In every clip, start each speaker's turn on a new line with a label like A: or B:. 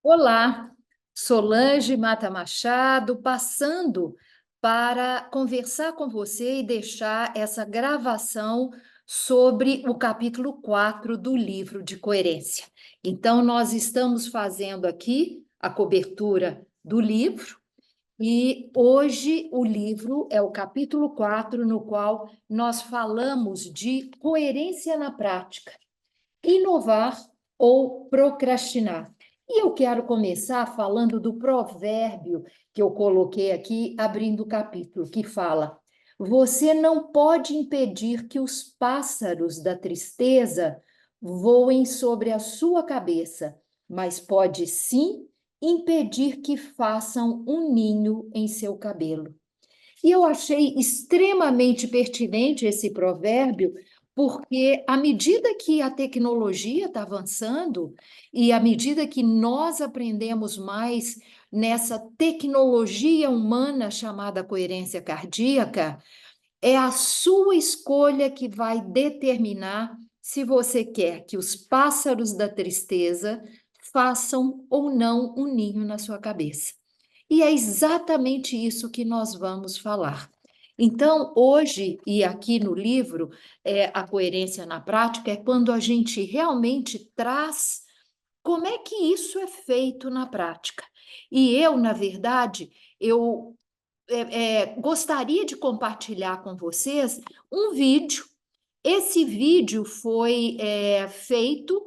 A: Olá, Solange Mata Machado, passando para conversar com você e deixar essa gravação sobre o capítulo 4 do livro de coerência. Então, nós estamos fazendo aqui a cobertura do livro, e hoje o livro é o capítulo 4, no qual nós falamos de coerência na prática. Inovar ou procrastinar. E eu quero começar falando do provérbio que eu coloquei aqui, abrindo o capítulo, que fala: Você não pode impedir que os pássaros da tristeza voem sobre a sua cabeça, mas pode sim impedir que façam um ninho em seu cabelo. E eu achei extremamente pertinente esse provérbio, porque à medida que a tecnologia está avançando e à medida que nós aprendemos mais nessa tecnologia humana chamada coerência cardíaca, é a sua escolha que vai determinar se você quer que os pássaros da tristeza façam ou não um ninho na sua cabeça. E é exatamente isso que nós vamos falar. Então, hoje, e aqui no livro, a coerência na prática é quando a gente realmente traz como é que isso é feito na prática. E eu, na verdade, eu gostaria de compartilhar com vocês um vídeo. Esse vídeo foi feito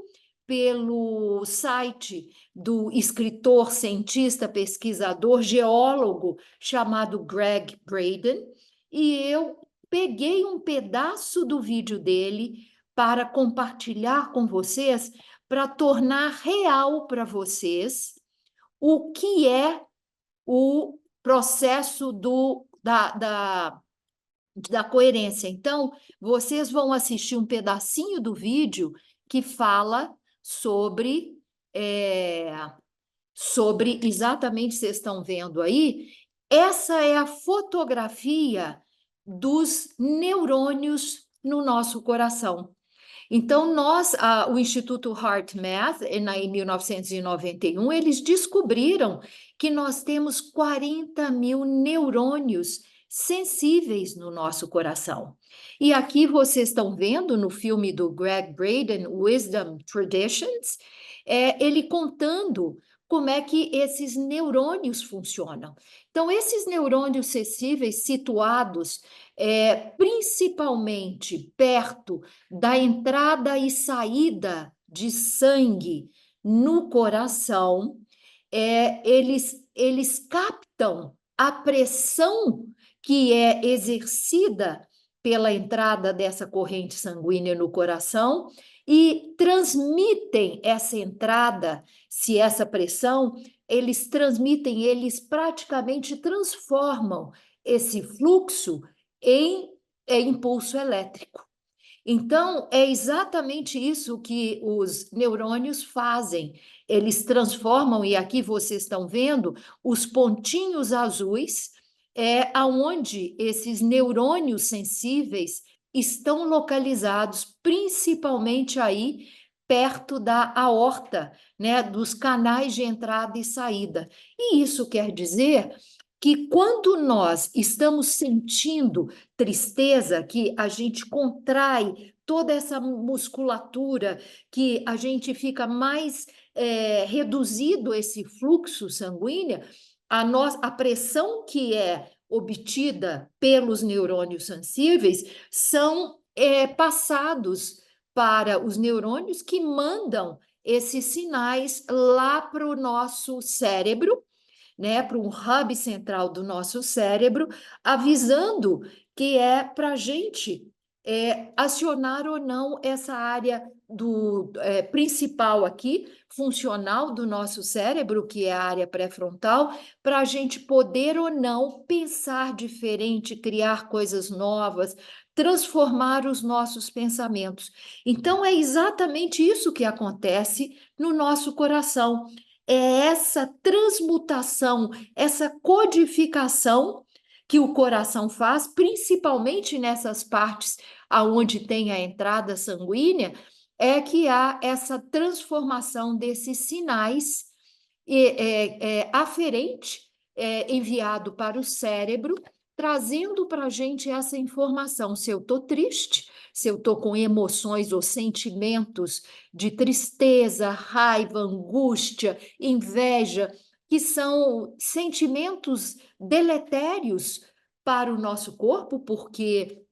A: pelo site do escritor, cientista, pesquisador, geólogo chamado Greg Braden, e eu peguei um pedaço do vídeo dele para compartilhar com vocês, para tornar real para vocês o que é o processo da coerência. Então, vocês vão assistir um pedacinho do vídeo que fala é, sobre exatamente, vocês estão vendo aí, essa é a fotografia dos neurônios no nosso coração. Então, o Instituto HeartMath, em 1991, eles descobriram que nós temos 40 mil neurônios sensíveis no nosso coração. E aqui vocês estão vendo no filme do Greg Braden, Wisdom Traditions, ele contando como é que esses neurônios funcionam. Então, esses neurônios sensíveis situados principalmente perto da entrada e saída de sangue no coração, eles captam a pressão que é exercida pela entrada dessa corrente sanguínea no coração e transmitem essa entrada, se essa pressão, eles praticamente transformam esse fluxo em impulso elétrico. Então, é exatamente isso que os neurônios fazem. Eles transformam, e aqui vocês estão vendo, os pontinhos azuis, aonde esses neurônios sensíveis estão localizados, principalmente aí perto da aorta, né, dos canais de entrada e saída. E isso quer dizer que quando nós estamos sentindo tristeza, que a gente contrai toda essa musculatura, que a gente fica mais reduzido esse fluxo sanguíneo, a pressão que é obtida pelos neurônios sensíveis são passados para os neurônios que mandam esses sinais lá para o nosso cérebro, né, para um hub central do nosso cérebro, avisando que é para a gente acionar ou não essa área principal aqui, funcional do nosso cérebro, que é a área pré-frontal, para a gente poder ou não pensar diferente, criar coisas novas, transformar os nossos pensamentos. Então, é exatamente isso que acontece no nosso coração. É essa transmutação, essa codificação que o coração faz, principalmente nessas partes aonde tem a entrada sanguínea, é que há essa transformação desses sinais aferente, enviado para o cérebro, trazendo para a gente essa informação. Se eu estou triste, se eu estou com emoções ou sentimentos de tristeza, raiva, angústia, inveja, que são sentimentos deletérios para o nosso corpo, porque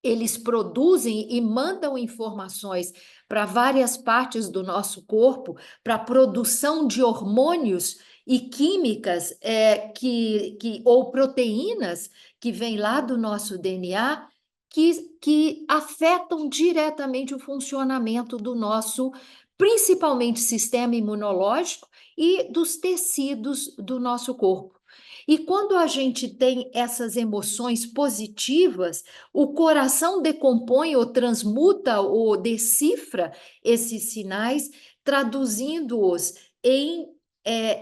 A: eles produzem e mandam informações para várias partes do nosso corpo, para a produção de hormônios e químicas ou proteínas que vêm lá do nosso DNA, que afetam diretamente o funcionamento do nosso, principalmente, sistema imunológico e dos tecidos do nosso corpo. E quando a gente tem essas emoções positivas, o coração decompõe ou transmuta ou decifra esses sinais, traduzindo-os em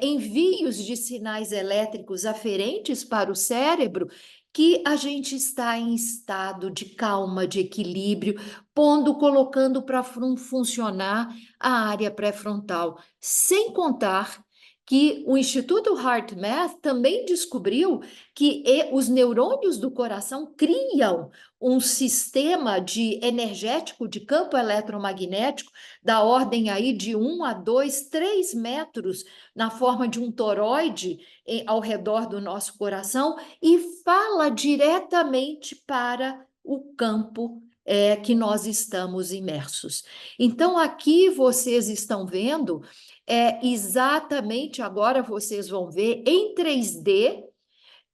A: envios de sinais elétricos aferentes para o cérebro, que a gente está em estado de calma, de equilíbrio, colocando para funcionar a área pré-frontal. Sem contar que o Instituto HeartMath também descobriu que os neurônios do coração criam um sistema energético de campo eletromagnético da ordem aí de 1 a 2, 3 metros na forma de um toroide ao redor do nosso coração e fala diretamente para o campo que nós estamos imersos. Então, aqui vocês estão vendo exatamente, agora vocês vão ver em 3D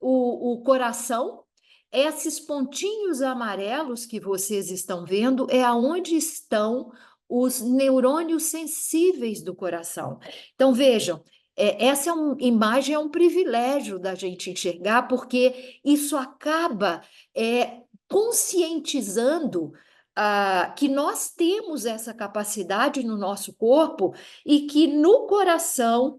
A: o coração. Esses pontinhos amarelos que vocês estão vendo é aonde estão os neurônios sensíveis do coração. Então, vejam, essa imagem é um privilégio da gente enxergar, porque isso acaba conscientizando que nós temos essa capacidade no nosso corpo e que no coração,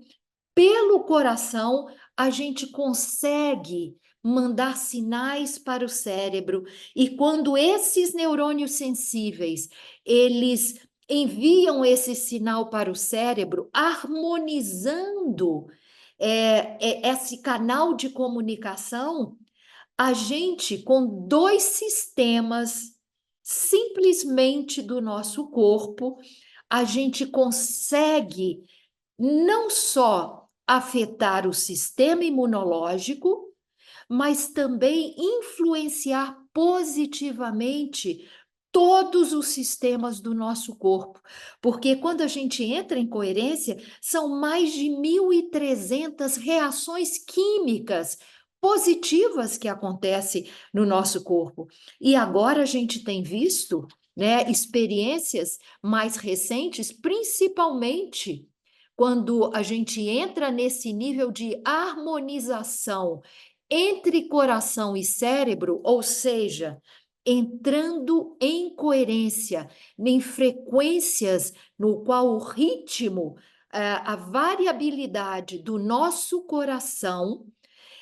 A: pelo coração, a gente consegue mandar sinais para o cérebro, e quando esses neurônios sensíveis, eles enviam esse sinal para o cérebro, harmonizando esse canal de comunicação, a gente, com 2 sistemas simplesmente do nosso corpo, a gente consegue não só afetar o sistema imunológico, mas também influenciar positivamente todos os sistemas do nosso corpo. Porque quando a gente entra em coerência, são mais de 1.300 reações químicas positivas que acontecem no nosso corpo. E agora a gente tem visto, né, experiências mais recentes, principalmente quando a gente entra nesse nível de harmonização entre coração e cérebro, ou seja, entrando em coerência, em frequências no qual o ritmo, a variabilidade do nosso coração,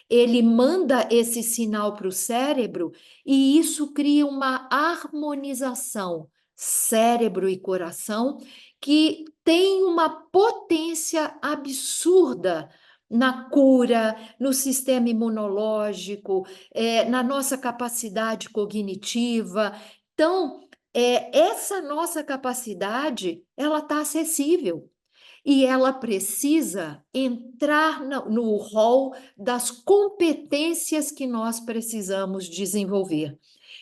A: ele manda esse sinal para o cérebro e isso cria uma harmonização cérebro e coração que tem uma potência absurda na cura, no sistema imunológico, na nossa capacidade cognitiva. Então, essa nossa capacidade, ela está acessível. E ela precisa entrar no rol das competências que nós precisamos desenvolver.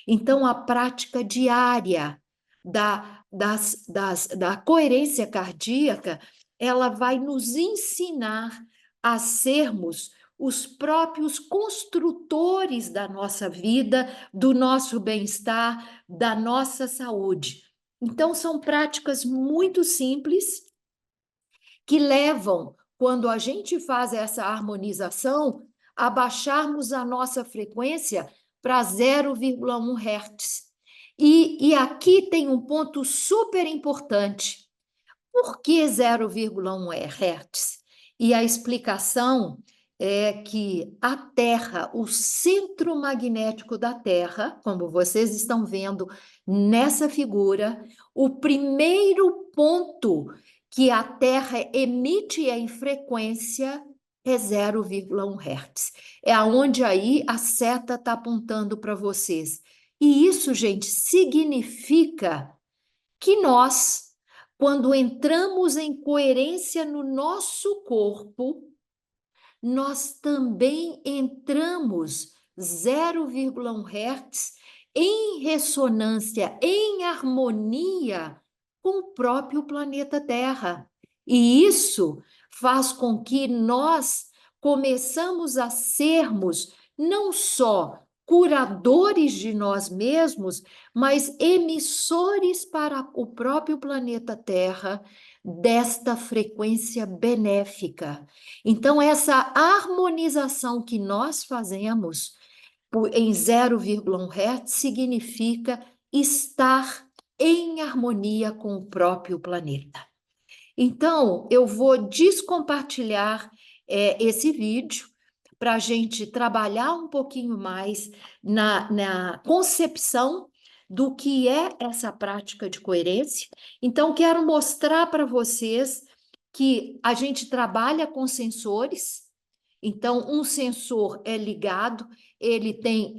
A: Então, a prática diária da coerência cardíaca, ela vai nos ensinar a sermos os próprios construtores da nossa vida, do nosso bem-estar, da nossa saúde. Então, são práticas muito simples que levam, quando a gente faz essa harmonização, a baixarmos a nossa frequência para 0,1 Hz. E aqui tem um ponto super importante. Por que 0,1 Hz? E a explicação é que a Terra, o centro magnético da Terra, como vocês estão vendo nessa figura, o primeiro ponto que a Terra emite em frequência é 0,1 Hz. É aonde aí a seta está apontando para vocês. E isso, gente, significa que nós, quando entramos em coerência no nosso corpo, nós também entramos 0,1 Hz em ressonância, em harmonia com o próprio planeta Terra. E isso faz com que nós começamos a sermos não só curadores de nós mesmos, mas emissores para o próprio planeta Terra desta frequência benéfica. Então, essa harmonização que nós fazemos em 0,1 Hz significa estar em harmonia com o próprio planeta. Então, eu vou descompartilhar esse vídeo para a gente trabalhar um pouquinho mais na concepção do que é essa prática de coerência. Então, quero mostrar para vocês que a gente trabalha com sensores. Então, um sensor é ligado, ele tem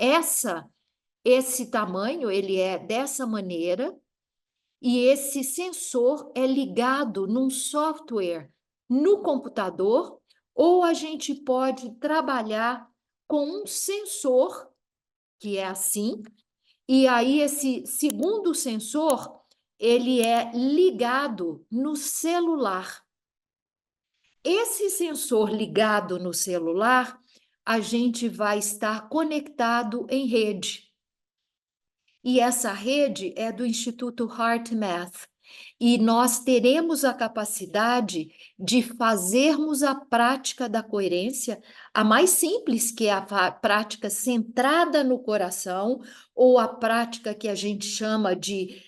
A: esse tamanho, ele é dessa maneira, e esse sensor é ligado num software no computador, ou a gente pode trabalhar com um sensor, que é assim, e aí esse segundo sensor, ele é ligado no celular. Esse sensor ligado no celular, a gente vai estar conectado em rede. E essa rede é do Instituto HeartMath. E nós teremos a capacidade de fazermos a prática da coerência, a mais simples, que é a prática centrada no coração, ou a prática que a gente chama de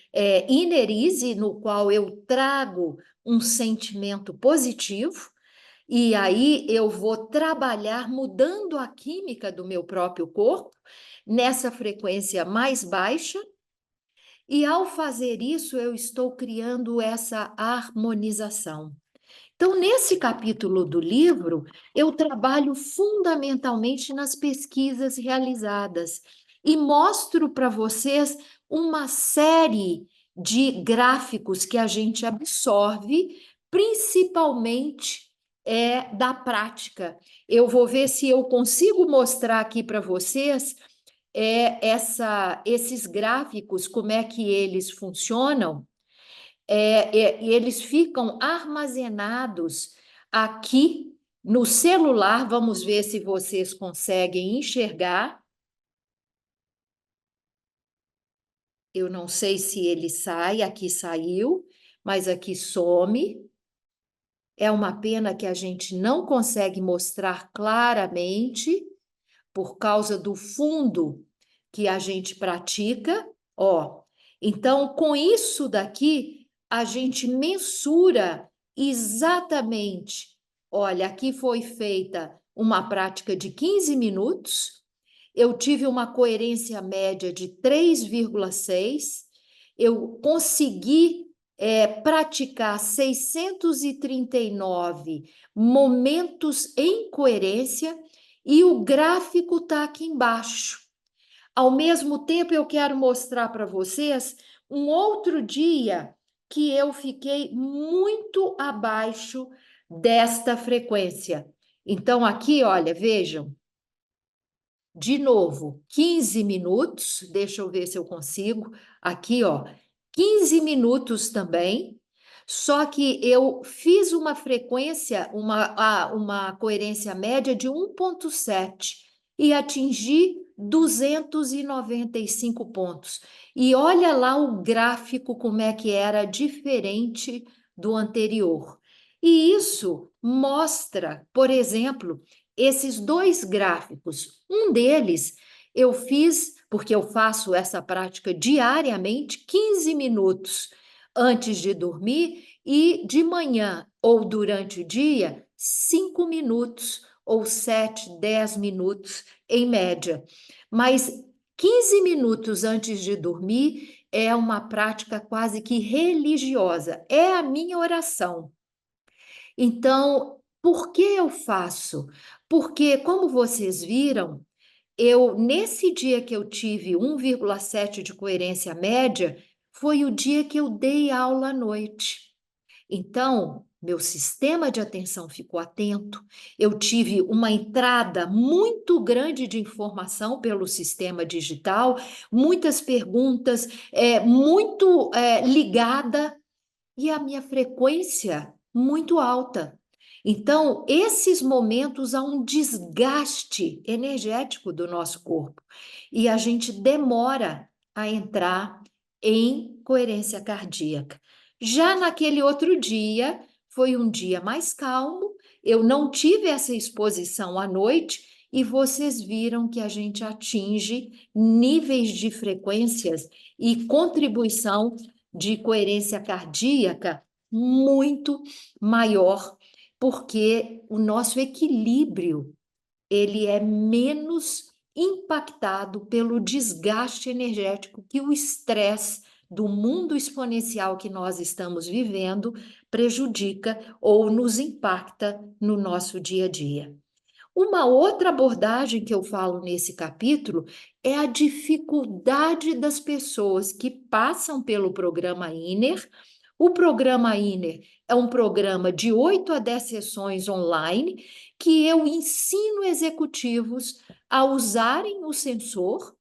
A: inner ease, no qual eu trago um sentimento positivo, e aí eu vou trabalhar mudando a química do meu próprio corpo nessa frequência mais baixa, e ao fazer isso eu estou criando essa harmonização. Então, nesse capítulo do livro, eu trabalho fundamentalmente nas pesquisas realizadas e mostro para vocês uma série de gráficos que a gente absorve, principalmente da prática. Eu vou ver se eu consigo mostrar aqui para vocês esses gráficos, como é que eles funcionam. E eles ficam armazenados aqui no celular. Vamos ver se vocês conseguem enxergar. Eu não sei se ele sai, aqui saiu, mas aqui some. É uma pena que a gente não consegue mostrar claramente por causa do fundo que a gente pratica, ó. Então, com isso daqui, a gente mensura exatamente. Olha, aqui foi feita uma prática de 15 minutos, eu tive uma coerência média de 3,6, eu consegui praticar 639 momentos em coerência, e o gráfico está aqui embaixo. Ao mesmo tempo, eu quero mostrar para vocês um outro dia que eu fiquei muito abaixo desta frequência. Então, aqui, olha, vejam. De novo, 15 minutos, deixa eu ver se eu consigo. Aqui, ó, 15 minutos também. Só que eu fiz uma frequência, uma coerência média de 1,7 e atingi 295 pontos. E olha lá o gráfico como é que era diferente do anterior. E isso mostra, por exemplo, esses dois gráficos. Um deles eu fiz, porque eu faço essa prática diariamente, 15 minutos antes de dormir, e de manhã ou durante o dia, 5 minutos ou 7, 10 minutos em média. Mas 15 minutos antes de dormir é uma prática quase que religiosa, é a minha oração. Então, por que eu faço? Porque, como vocês viram, nesse dia que eu tive 1,7 de coerência média, foi o dia que eu dei aula à noite. Então, meu sistema de atenção ficou atento, eu tive uma entrada muito grande de informação pelo sistema digital, muitas perguntas, muito ligada, e a minha frequência muito alta. Então, esses momentos há um desgaste energético do nosso corpo e a gente demora a entrar em coerência cardíaca. Já naquele outro dia, foi um dia mais calmo, eu não tive essa exposição à noite e vocês viram que a gente atinge níveis de frequências e contribuição de coerência cardíaca muito maior, porque o nosso equilíbrio ele é menos impactado pelo desgaste energético que o estresse do mundo exponencial que nós estamos vivendo prejudica ou nos impacta no nosso dia a dia. Uma outra abordagem que eu falo nesse capítulo é a dificuldade das pessoas que passam pelo programa INER. O programa INER é um programa de 8 a 10 sessões online que eu ensino executivos a usarem o sensor,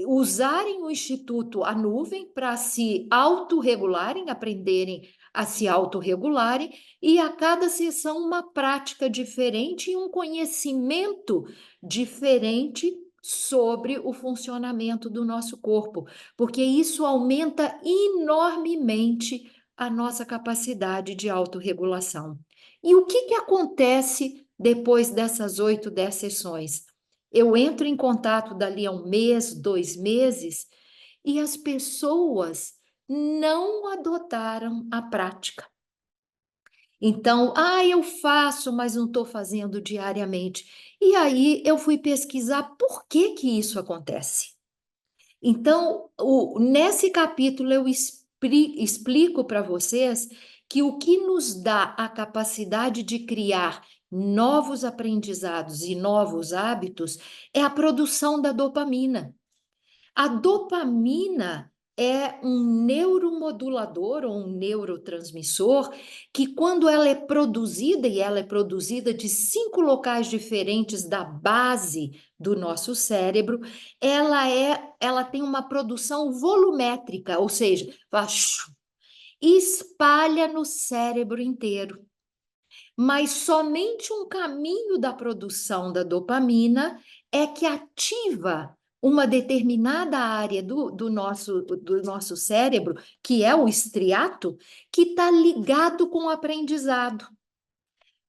A: usarem o Instituto A Nuvem para se autorregularem, aprenderem a se autorregularem, e a cada sessão uma prática diferente e um conhecimento diferente sobre o funcionamento do nosso corpo, porque isso aumenta enormemente a nossa capacidade de autorregulação. E o que acontece depois dessas 8, 10 sessões? Eu entro em contato dali a um mês, 2 meses, e as pessoas não adotaram a prática. Então, eu faço, mas não estou fazendo diariamente. E aí eu fui pesquisar por que que isso acontece. Então, nesse capítulo eu explico para vocês que o que nos dá a capacidade de criar novos aprendizados e novos hábitos é a produção da dopamina. A dopamina é um neuromodulador ou um neurotransmissor que, quando ela é produzida, e ela é produzida de 5 locais diferentes da base do nosso cérebro, ela tem uma produção volumétrica, ou seja, espalha no cérebro inteiro. Mas somente um caminho da produção da dopamina é que ativa uma determinada área do nosso cérebro, que é o estriato, que está ligado com o aprendizado.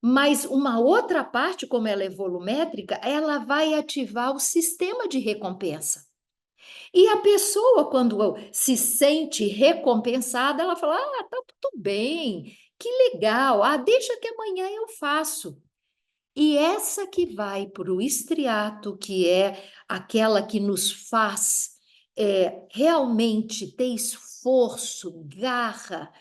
A: Mas uma outra parte, como ela é volumétrica, ela vai ativar o sistema de recompensa. E a pessoa, quando se sente recompensada, ela fala: tá tudo bem, que legal, deixa que amanhã eu faço. E essa que vai para o estriato, que é aquela que nos faz realmente ter esforço, garra,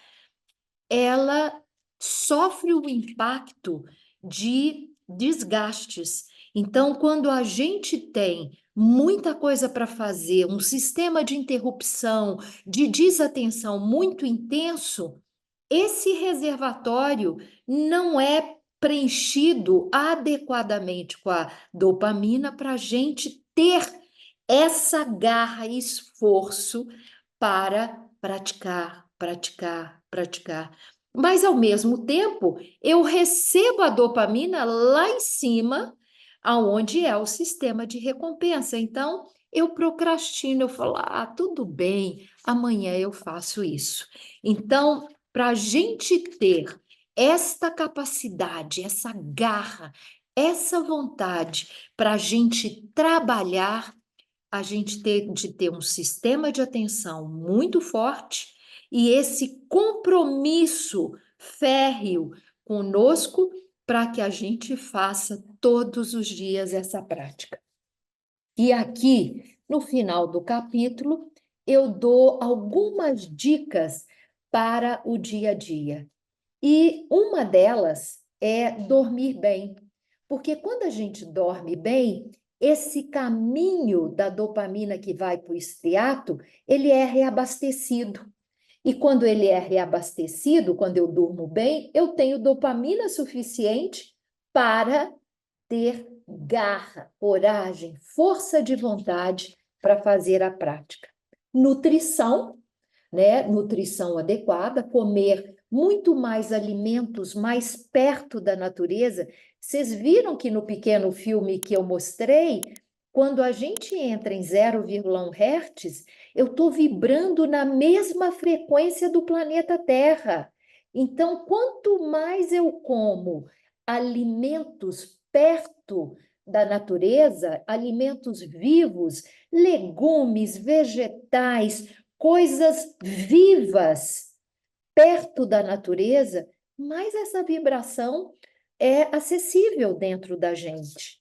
A: ela sofre o impacto de desgastes. Então, quando a gente tem muita coisa para fazer, um sistema de interrupção, de desatenção muito intenso, esse reservatório não é preenchido adequadamente com a dopamina para a gente ter essa garra e esforço para praticar, praticar, praticar. Mas, ao mesmo tempo, eu recebo a dopamina lá em cima, aonde é o sistema de recompensa. Então, eu procrastino, eu falo: tudo bem, amanhã eu faço isso. Então, para a gente ter esta capacidade, essa garra, essa vontade para a gente trabalhar, a gente tem de ter um sistema de atenção muito forte e esse compromisso férreo conosco para que a gente faça todos os dias essa prática. E aqui, no final do capítulo, eu dou algumas dicas para o dia a dia. E uma delas é dormir bem, porque quando a gente dorme bem, esse caminho da dopamina que vai para o estriato, ele é reabastecido. E quando ele é reabastecido, quando eu durmo bem, eu tenho dopamina suficiente para ter garra, coragem, força de vontade para fazer a prática. Nutrição, né? Nutrição adequada, comer muito mais alimentos mais perto da natureza. Vocês viram que no pequeno filme que eu mostrei, quando a gente entra em 0,1 Hz, eu estou vibrando na mesma frequência do planeta Terra. Então, quanto mais eu como alimentos perto da natureza, alimentos vivos, legumes, vegetais, coisas vivas perto da natureza, mais essa vibração é acessível dentro da gente.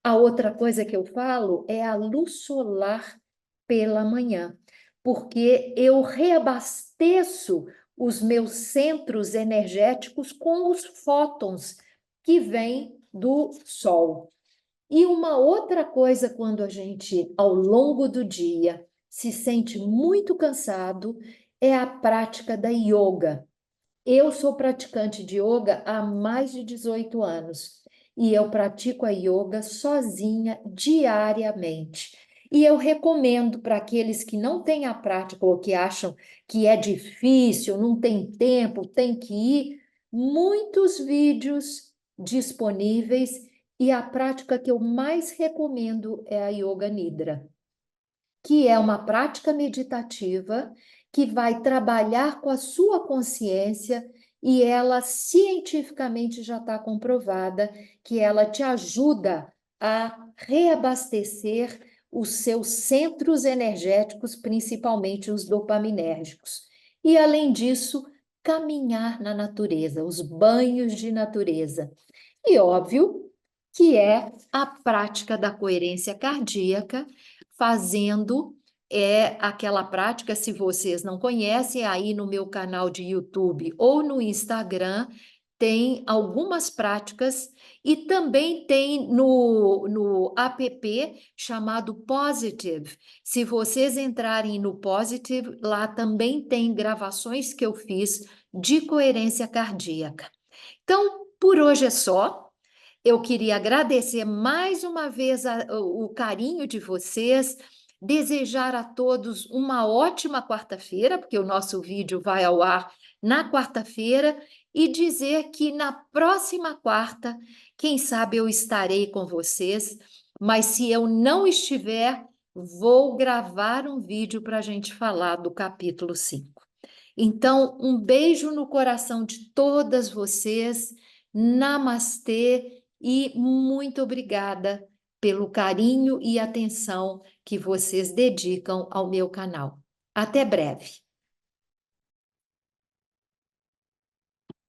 A: A outra coisa que eu falo é a luz solar pela manhã, porque eu reabasteço os meus centros energéticos com os fótons que vêm do sol. E uma outra coisa, quando a gente, ao longo do dia, se sente muito cansado, é a prática da yoga. Eu sou praticante de yoga há mais de 18 anos e eu pratico a yoga sozinha diariamente. E eu recomendo para aqueles que não têm a prática ou que acham que é difícil, não tem tempo, tem que ir, muitos vídeos disponíveis e a prática que eu mais recomendo é a Yoga Nidra, que é uma prática meditativa que vai trabalhar com a sua consciência e ela cientificamente já está comprovada que ela te ajuda a reabastecer os seus centros energéticos, principalmente os dopaminérgicos. E, além disso, caminhar na natureza, os banhos de natureza. E óbvio que é a prática da coerência cardíaca, fazendo aquela prática, se vocês não conhecem, aí no meu canal de YouTube ou no Instagram, tem algumas práticas e também tem no app chamado Positive. Se vocês entrarem no Positive, lá também tem gravações que eu fiz de coerência cardíaca. Então, por hoje é só. Eu queria agradecer mais uma vez o carinho de vocês, desejar a todos uma ótima quarta-feira, porque o nosso vídeo vai ao ar na quarta-feira, e dizer que na próxima quarta, quem sabe eu estarei com vocês, mas se eu não estiver, vou gravar um vídeo para a gente falar do capítulo 5. Então, um beijo no coração de todas vocês. Namastê e muito obrigada pelo carinho e atenção que vocês dedicam ao meu canal. Até breve.